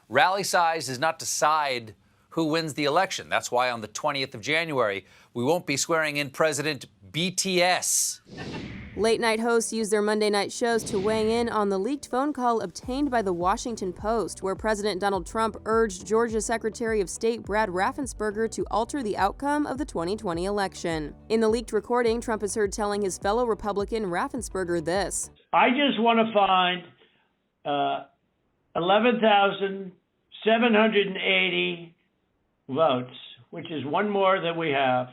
Rally size does not decide who wins the election. That's why on the 20th of January, we won't be swearing in President BTS. Late-night hosts used their Monday night shows to weigh in on the leaked phone call obtained by the Washington Post, where President Donald Trump urged Georgia Secretary of State Brad Raffensperger to alter the outcome of the 2020 election. In the leaked recording, Trump is heard telling his fellow Republican Raffensperger this: I just want to find 11,780 votes, which is one more than we have,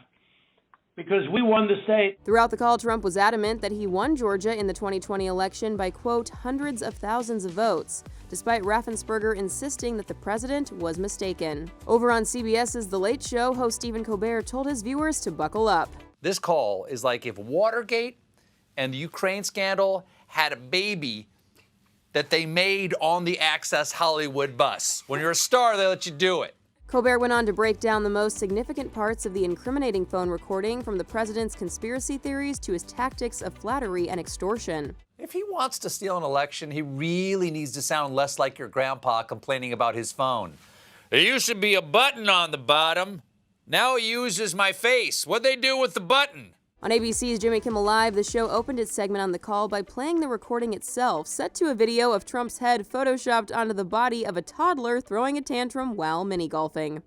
because we won the state. Throughout the call, Trump was adamant that he won Georgia in the 2020 election by, quote, hundreds of thousands of votes, despite Raffensperger insisting that the president was mistaken. Over on CBS's The Late Show, host Stephen Colbert told his viewers to buckle up. This call is like if Watergate and the Ukraine scandal had a baby that they made on the Access Hollywood bus. When you're a star, they let you do it. Colbert went on to break down the most significant parts of the incriminating phone recording, from the president's conspiracy theories to his tactics of flattery and extortion. If he wants to steal an election, he really needs to sound less like your grandpa complaining about his phone. There used to be a button on the bottom. Now it uses my face. What'd they do with the button? On ABC's Jimmy Kimmel Live, the show opened its segment on the call by playing the recording itself, set to a video of Trump's head photoshopped onto the body of a toddler throwing a tantrum while mini-golfing.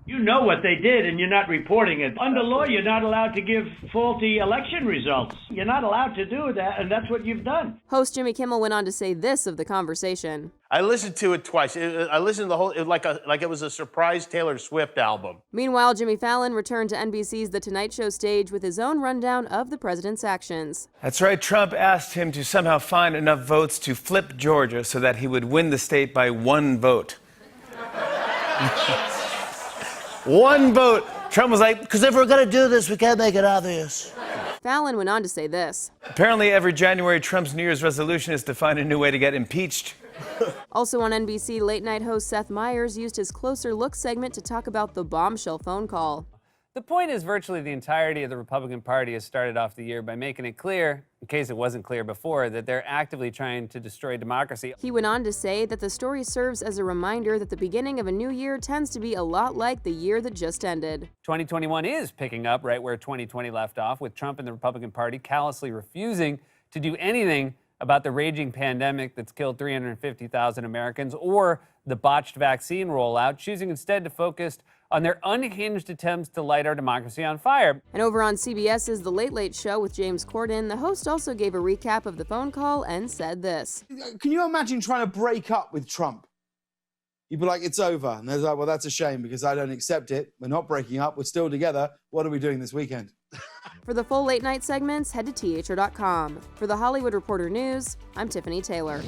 You know what they did, and you're not reporting it. Under law, you're not allowed to give faulty election results. You're not allowed to do that, and that's what you've done. Host Jimmy Kimmel went on to say this of the conversation. I listened to it twice. I listened to the whole, like it was a surprise Taylor Swift album. Meanwhile, Jimmy Fallon returned to NBC's The Tonight Show stage with his own rundown of the president's actions. That's right. Trump asked him to somehow find enough votes to flip Georgia so that he would win the state by one vote. One vote. Trump was like, because if we're going to do this, we can't make it obvious. Fallon went on to say this. Apparently, every January, Trump's New Year's resolution is to find a new way to get impeached. Also on NBC, late-night host Seth Meyers used his Closer Look segment to talk about the bombshell phone call. The point is virtually the entirety of the Republican Party has started off the year by making it clear, in case it wasn't clear before, that they're actively trying to destroy democracy. He went on to say that the story serves as a reminder that the beginning of a new year tends to be a lot like the year that just ended. 2021 is picking up right where 2020 left off, with Trump and the Republican Party callously refusing to do anything about the raging pandemic that's killed 350,000 Americans or the botched vaccine rollout, choosing instead to focus on their unhinged attempts to light our democracy on fire. And over on CBS's The Late Late Show with James Corden, the host also gave a recap of the phone call and said this. Can you imagine trying to break up with Trump? You'd be like, it's over. And they're like, well, that's a shame because I don't accept it. We're not breaking up. We're still together. What are we doing this weekend? For the full late night segments, head to THR.com. For the Hollywood Reporter News, I'm Tiffany Taylor.